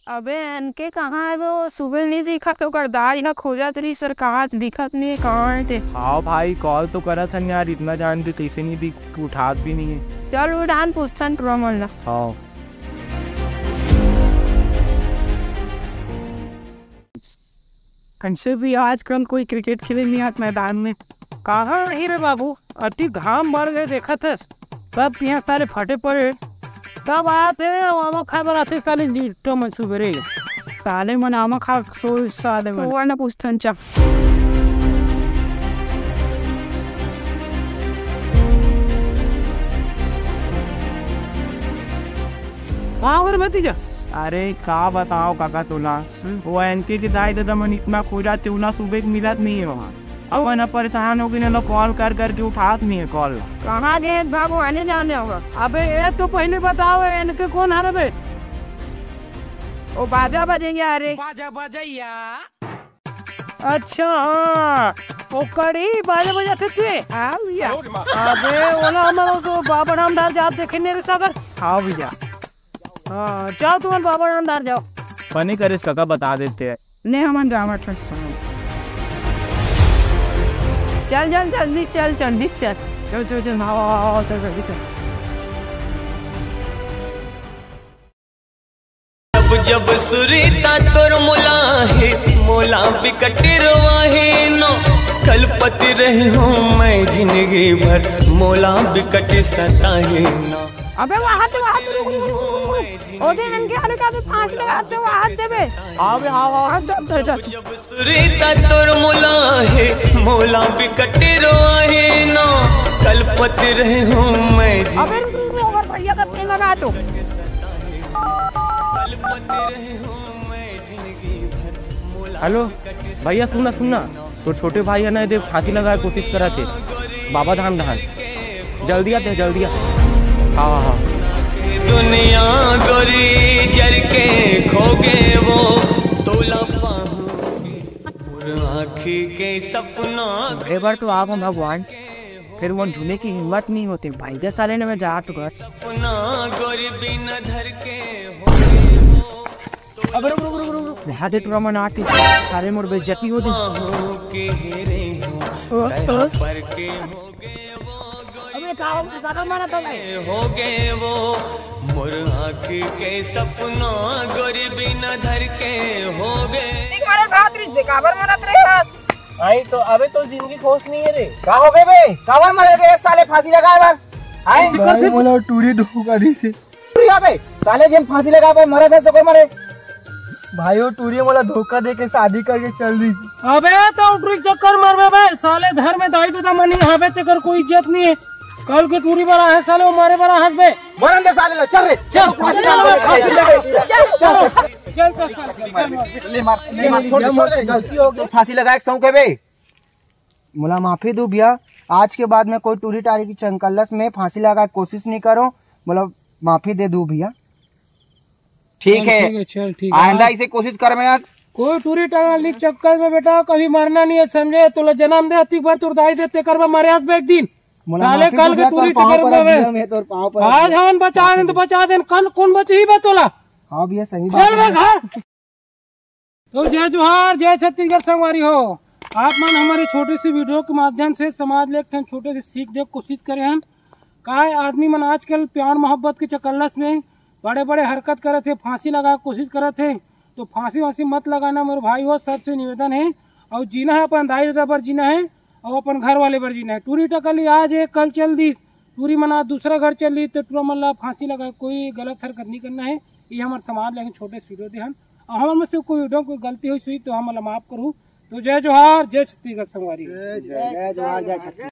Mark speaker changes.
Speaker 1: अबे इनके कहाँ है वो? सुबह नहीं दिखा तो करदार यहाँ खोजा तेरी सर, कहाँ दिखत नहीं है, कहाँ है ते?
Speaker 2: हाँ भाई कॉल तो करा था यार, इतना जान के कैसे नहीं दिख, उठात भी नहीं है।
Speaker 1: चल उड़ान पूछतन ट्रोमल।
Speaker 2: हाँ
Speaker 3: कंसे भी आजकल कोई क्रिकेट खेले नहीं आज मैदान में। कहाँ रही रे बाबू, अति घाम बढ़ गए देखा थे सब यहाँ सारे फटे पड़े। तब आते आमा खा बनाते साले जीतो मन सुबह साले मन आमा खा सो साले मन
Speaker 1: वो ना पूछतन चल।
Speaker 3: वहाँ भतीजा।
Speaker 2: अरे का बताओ काका तुला, वो एनके के दाई दादा मन इतना खोजा तुला सुबह मिलत नहीं है वहाँ। अब ना परेशान हो गई ना, कॉल कर करके उठात नहीं है कॉल।
Speaker 1: कहाँ गए बाबू, आने जाने होगा।
Speaker 3: अबे ये तो पहले बताओ इनके कौन है रे?
Speaker 1: वो बाजा बजेंगे। अरे
Speaker 3: बाजा बजैया। अच्छा हाँ, वो कड़ी बाजा बजाते थे।
Speaker 1: हाँ भैया।
Speaker 3: अबे वो ना हमारा तो बाबा रामदार जात देखने रे सागर।
Speaker 2: हाँ भैया।
Speaker 3: हाँ जाओ तुम बाबा रामदार जाओ।
Speaker 2: बने करे काका बता देते हैं।
Speaker 1: नहीं हम ड्रामा ट्रस्ट। चल चल जल्दी चल जल्दी चल
Speaker 3: चल चल चल आओ चल जल्दी चल।
Speaker 4: जब सुरीता तोर मोला है मोला बिकट रवाहे नो, कलपति रही हूँ मैं जिंदगी भर मोला बिकट सताहे नो।
Speaker 1: अबे वहाँ तो ओदे इनके आने का भी फांस लगाते हो हाथ दे बे।
Speaker 3: अबे हाँ
Speaker 4: जब सुरीता तोर मोला है मोला बिकट रवाहे नो, कलपति रही हूँ मैं।
Speaker 1: अबे ओवर बढ़िया का पेन लगा तो।
Speaker 2: हेलो भैया सुना सुना, तो छोटे भाई है ना देख फांसी लगाए कोशिश करा थे बाबा धाम धाम। जल्दी आते जल्दी आ। हाँ हाँ
Speaker 4: दुनिया गोरी जर के खोगे वो तोला पाऊंगी आँखी के सपना।
Speaker 2: एक बार तो आप हम भगवान, फिर वो झूले की हिम्मत नहीं होती भाई के साले ने मैं जा तो घर।
Speaker 4: सपना गोरी बिना धर के
Speaker 2: अब रुक दे तुरा मन आके सारे मोर बेइज्जती हो दी।
Speaker 4: पर के
Speaker 3: अबे गाँव में ज़्यादा मारा था भाई।
Speaker 4: हो गए वो मोर आँखी के सपना गोरी बिना धर के हो गए।
Speaker 1: तुम्हारे बात रिश्ते काबर मनत रहे हाथ।
Speaker 2: आई तो अबे तो जिंदगी खुश नहीं है रे।
Speaker 5: का हो गए बे, काबर मरे रे साले फांसी लगाए बार। आई
Speaker 2: भाई मोला टूरी धोखाधड़ी से
Speaker 5: टूरिया बे साले जेम फांसी लगाए बार मरे थे तो कोई मरे।
Speaker 2: भाई वो टूरी मोला धोखा दे के शादी करके चल दी।
Speaker 3: अबे तो टूरी चक्कर मारवे बे साले, घर में दाई दादा मनी हवे तेकर कोई इज्जत नहीं है। कल के टूरी बड़ा है साले, वो मारे बड़ा हंस बे।
Speaker 5: मरन दे साले लो, चल रे चल फांसी
Speaker 3: चल
Speaker 5: ले मार छोड़ दे, गलती हो गई फांसी लगाए सौ के बे।
Speaker 2: मोला माफी दो भैया, आज के बाद में कोई टूरी टारी की चंकल्लस में फांसी लगा कोशिश नहीं करो, मोला माफी दे दो भैया।
Speaker 5: ठीक है
Speaker 3: चल ठीक है।
Speaker 5: आइंदा इसे कोशिश कर मेरा।
Speaker 3: कोई टूरी टाली चक्कर में बेटा कभी मरना नहीं है समझे। तो जन्म दे अति बार तुर दाई देते करवा मारे हंस बे एक दिन साले। कल के टूरी चक्कर में आज हम बचा दे तो बचा दे, कल कौन बची बे तोला।
Speaker 2: हाँ भैया सही
Speaker 3: चल बे घर। तो जय जोहार जय छत्तीसगढ़ संगवारी हो। आप मन हमारे छोटे सी वीडियो के माध्यम से समाज ले छोटे से सीख दे कोशिश करे हैं। का आदमी मन आजकल प्यार मोहब्बत के चकल्लस में बड़े बड़े हरकत करे थे, फांसी लगा कोशिश करे थे। तो फांसी वांसी मत लगाना मेरे भाई हो, सबसे निवेदन है। और जीना है अपन दाई दादा पर जीना है और अपन घर वाले पर जीना है। टूरी टकली आज है कल चल दी, टूरी मना दूसरा घर चल दी तो टूरा मल्ला फांसी लगा। कोई गलत हरकत नहीं करना है। ये हमारे समाज लेकिन छोटे वीडियो थे हम। हमारे में से कोई वीडियो कोई गलती हुई तो हम माफ करूँ। तो जय जोहार जय छत्तीसगढ़ संगवारी।
Speaker 5: जय जोहार जय छत्तीसगढ़।